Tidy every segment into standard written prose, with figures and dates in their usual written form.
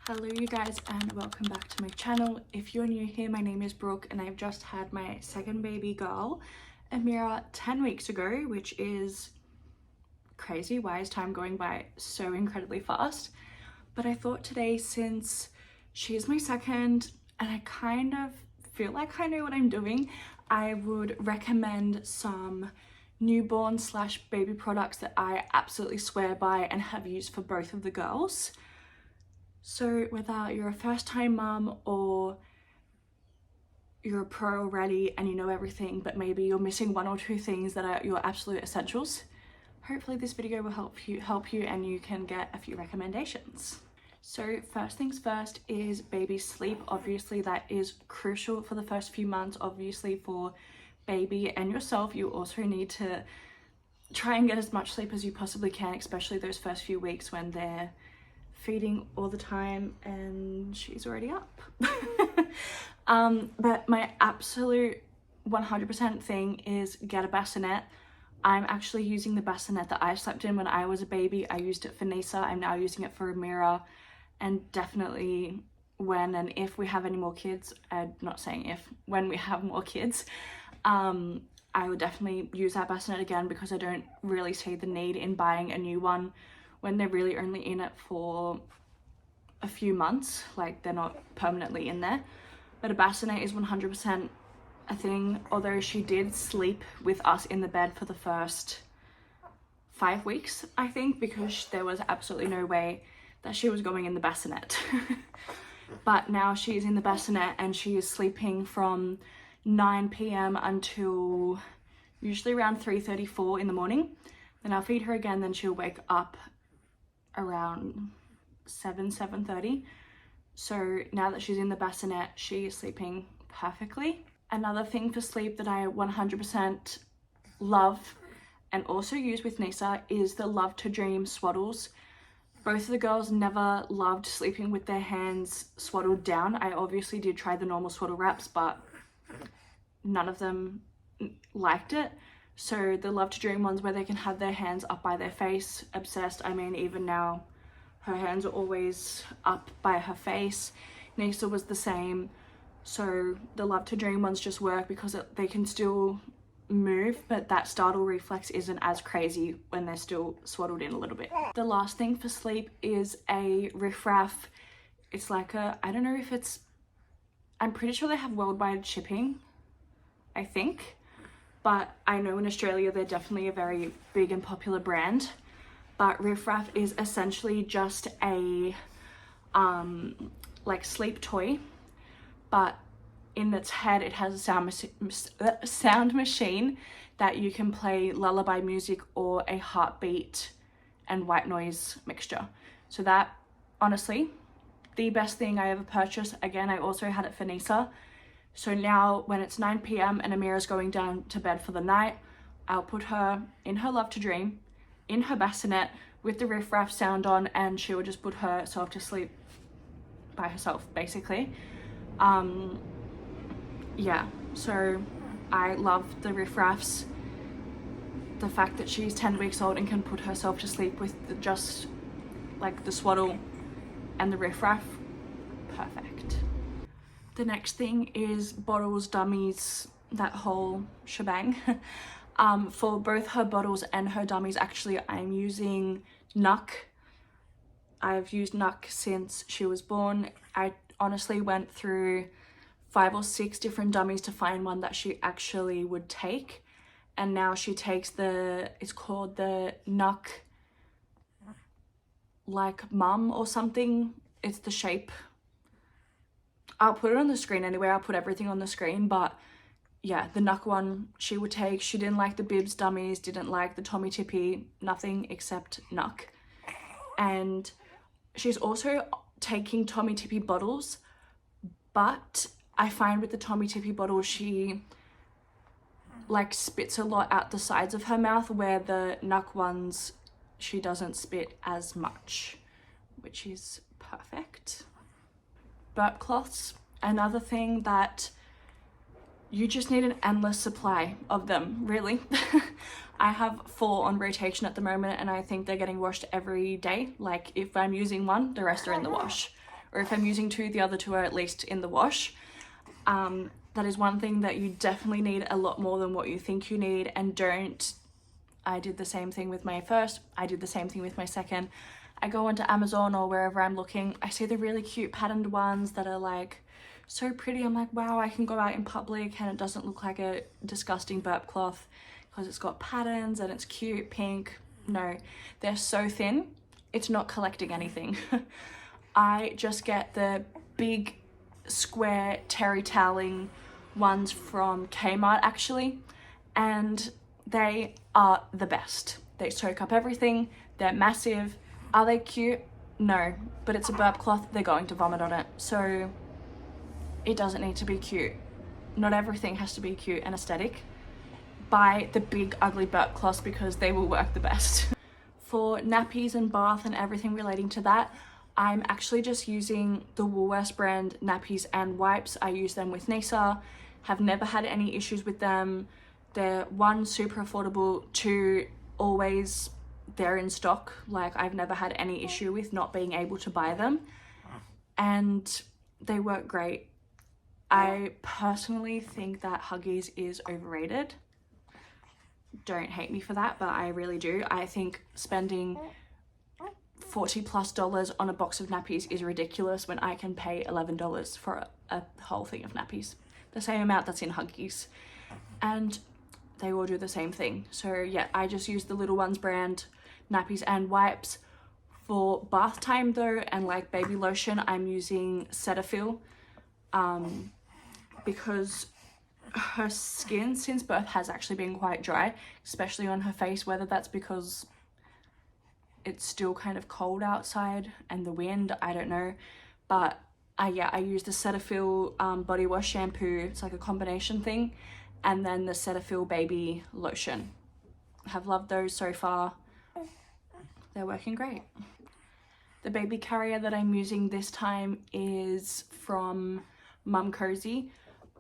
Hello you guys and welcome back to my channel. If you're new here, my name is Brooke and I've just had my second baby girl, Amira, 10 weeks ago, which is crazy. Why is time going by so incredibly fast? But I thought today, since she is my second and I kind of feel like I know what I'm doing, I would recommend some newborn / baby products that I absolutely swear by and have used for both of the girls. So whether you're a first time mum or you're a pro already and you know everything, but maybe you're missing one or two things that are your absolute essentials, hopefully this video will help you and you can get a few recommendations. So first things first is baby sleep. Obviously that is crucial for the first few months. Obviously for baby and yourself, you also need to try and get as much sleep as you possibly can, especially those first few weeks when they're feeding all the time and she's already up. But my absolute 100% thing is get a bassinet. I'm actually using the bassinet that I slept in when I was a baby. I used it for Nisa. I'm now using it for Amira, and definitely when and if we have any more kids, I'm not saying if, when we have more kids, I would definitely use that bassinet again, because I don't really see the need in buying a new one when they're really only in it for a few months, like they're not permanently in there. But a bassinet is 100% a thing, although she did sleep with us in the bed for the first 5 weeks, I think, because there was absolutely no way that she was going in the bassinet. But now she's in the bassinet and she is sleeping from 9 p.m. until usually around 3:34 in the morning. Then I'll feed her again, then she'll wake up around 7:30. So now that she's in the bassinet, she is sleeping perfectly. Another thing for sleep that I 100% love and also use with Nisa is the Love to Dream swaddles. Both of the girls never loved sleeping with their hands swaddled down. I obviously did try the normal swaddle wraps, but none of them liked it. So the Love to Dream ones, where they can have their hands up by their face, obsessed. I mean, even now her hands are always up by her face. Nisa was the same. So the Love to Dream ones just work because they can still move, but that startle reflex isn't as crazy when they're still swaddled in a little bit. The last thing for sleep is a Riff Raff. It's like a, I don't know if it's, I'm pretty sure they have worldwide shipping, I think. But I know in Australia they're definitely a very big and popular brand. But Riff Raff is essentially just a like sleep toy, but in its head it has a sound machine that you can play lullaby music or a heartbeat and white noise mixture. So that, honestly, the best thing I ever purchased. Again, I also had it for Nisa. So now when it's 9 p.m. and Amira's going down to bed for the night, I'll put her in her Love to Dream, in her bassinet with the Riff Raff sound on, and she will just put herself to sleep by herself, basically. Yeah, so I love the Riff Raffs. The fact that she's 10 weeks old and can put herself to sleep with just like the swaddle and the Riff Raff, perfect. The next thing is bottles, dummies, that whole shebang. For both her bottles and her dummies, actually, I'm using Nuck. I've used Nuck since she was born. I honestly went through 5 or 6 different dummies to find one that she actually would take. And now she takes it's called the Nuck like Mum or something. It's the shape. I'll put it on the screen anyway. I'll put everything on the screen, but yeah, the Nuck one she would take. She didn't like the Bibs dummies, didn't like the Tommy Tippy, nothing except Nuck. And she's also taking Tommy Tippy bottles, but I find with the Tommy Tippy bottle, she like spits a lot out the sides of her mouth, where the Nuck ones, she doesn't spit as much, which is perfect. Bur Cloths, another thing that you just need an endless supply of them, really. I have 4 on rotation at the moment and I think they're getting washed every day. Like if I'm using one, the rest are in the wash. or if I'm using two, the other two are at least in the wash. That is one thing that you definitely need a lot more than what you think you need, and don't. I did the same thing with my first, I did the same thing with my second. I go onto Amazon or wherever I'm looking, I see the really cute patterned ones that are like so pretty. I'm like, wow, I can go out in public and it doesn't look like a disgusting burp cloth because it's got patterns and it's cute, pink. No, they're so thin, it's not collecting anything. I just get the big square terry toweling ones from Kmart actually, and they are the best. They soak up everything, they're massive. Are they cute? No, but it's a burp cloth, they're going to vomit on it, so it doesn't need to be cute. Not everything has to be cute and aesthetic. Buy the big ugly burp cloths because they will work the best. For nappies and bath and everything relating to that, I'm actually just using the Woolworths brand nappies and wipes. I use them with Nisa, have never had any issues with them. They're one, super affordable, two, always they're in stock. Like, I've never had any issue with not being able to buy them, and they work great. I personally think that Huggies is overrated. Don't hate me for that, but I really do. I think spending $40+ on a box of nappies is ridiculous when I can pay $11 for a whole thing of nappies. The same amount that's in Huggies. And they all do the same thing. So yeah, I just use the Little Ones brand nappies and wipes. For bath time though, and like baby lotion, I'm using Cetaphil, because her skin since birth has actually been quite dry, especially on her face, whether that's because it's still kind of cold outside and the wind, I don't know. But yeah, I use the Cetaphil body wash shampoo. It's like a combination thing, and then the Cetaphil baby lotion. Have loved those so far. They're working great. The baby carrier that I'm using this time is from Mum Cozy.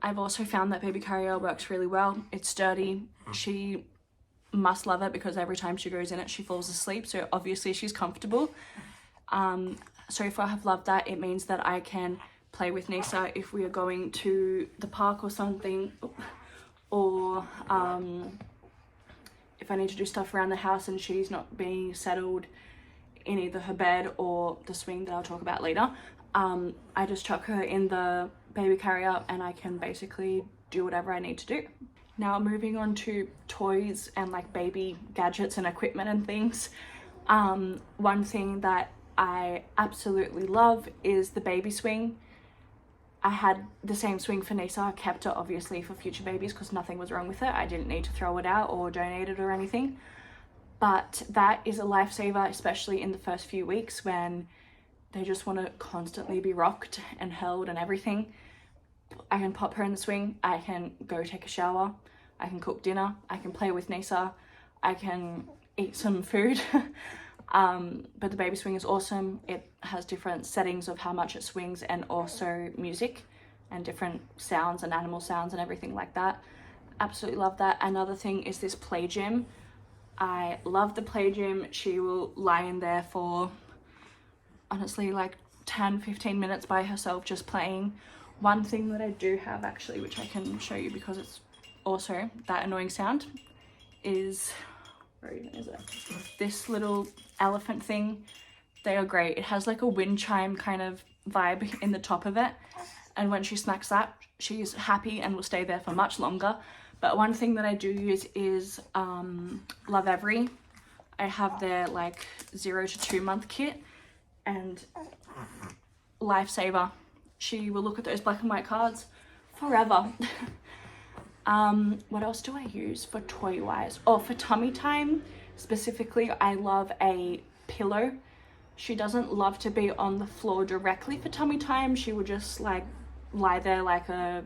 I've also found that baby carrier works really well. It's sturdy. She must love it because every time she goes in it, she falls asleep. So obviously she's comfortable. So far I've loved that. It means that I can play with Nisa if we are going to the park or something, or if I need to do stuff around the house and she's not being settled in either her bed or the swing that I'll talk about later. I just chuck her in the baby carrier and I can basically do whatever I need to do. Now moving on to toys and like baby gadgets and equipment and things. One thing that I absolutely love is the baby swing. I had the same swing for Nisa, kept it obviously for future babies because nothing was wrong with it. I didn't need to throw it out or donate it or anything. But that is a lifesaver, especially in the first few weeks when they just want to constantly be rocked and held and everything. I can pop her in the swing, I can go take a shower, I can cook dinner, I can play with Nisa, I can eat some food. But the baby swing is awesome. It has different settings of how much it swings and also music and different sounds and animal sounds and everything like that. Absolutely love that. Another thing is this play gym. I love the play gym. She will lie in there for honestly like 10-15 minutes by herself just playing. One thing that I do have actually, which I can show you because it's also that annoying sound, is, where even is it? This little elephant thing. They are great. It has like a wind chime kind of vibe in the top of it, and when she smacks that, she's happy and will stay there for much longer. But one thing that I do use is Love Every. I have their like 0 to 2 month kit, and lifesaver. She will look at those black and white cards forever. What else do I use for toy wise? Oh, for tummy time specifically, I love a pillow. She doesn't love to be on the floor directly for tummy time. She will just like lie there like a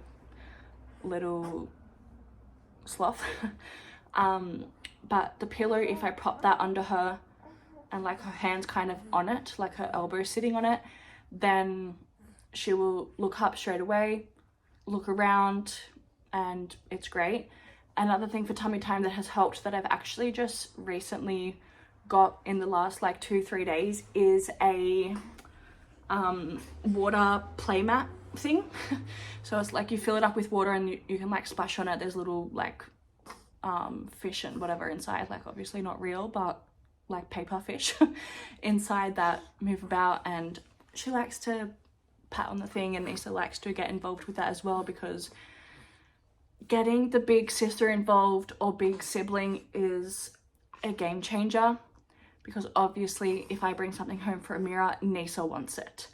little sloth. But the pillow, if I prop that under her and like her hands kind of on it, like her elbow sitting on it, then she will look up straight away, look around, and it's great. Another thing for tummy time that has helped that I've actually just recently got in the last like 2-3 days is a water play mat thing. So it's like you fill it up with water and you can like splash on it. There's little like fish and whatever inside, like obviously not real, but like paper fish inside that move about, and she likes to pat on the thing, and Nisa likes to get involved with that as well, because getting the big sister involved or big sibling is a game changer, because obviously if I bring something home for Amira, Nisa wants it.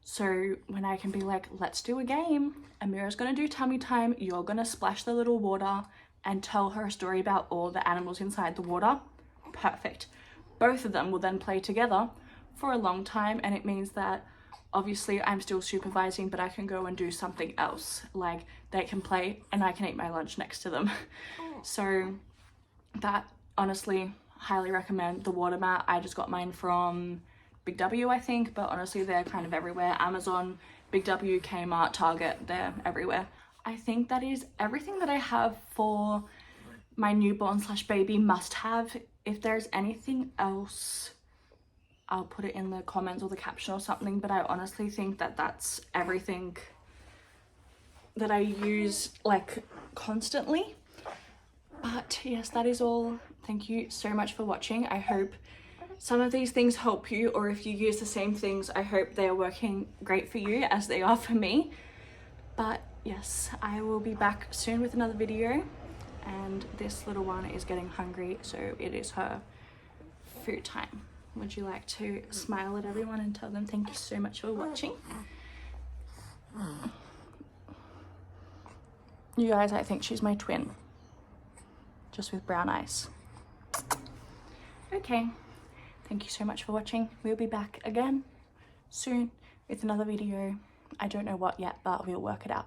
So when I can be like, let's do a game, Amira's gonna do tummy time, you're gonna splash the little water and tell her a story about all the animals inside the water, perfect. Both of them will then play together for a long time, and it means that obviously I'm still supervising, but I can go and do something else. Like they can play and I can eat my lunch next to them. So that, honestly, highly recommend the water mat. I just got mine from Big W, I think, but honestly they're kind of everywhere. Amazon, Big W, Kmart, Target, they're everywhere. I think that is everything that I have for my newborn / baby must have. If there's anything else, I'll put it in the comments or the caption or something, but I honestly think that that's everything that I use like constantly. But yes, that is all. Thank you so much for watching. I hope some of these things help you, or if you use the same things, I hope they are working great for you as they are for me. But yes, I will be back soon with another video, and this little one is getting hungry, so it is her food time. Would you like to smile at everyone and tell them thank you so much for watching? You guys, I think she's my twin, just with brown eyes. Okay, thank you so much for watching. We'll be back again soon with another video. I don't know what yet, but we'll work it out.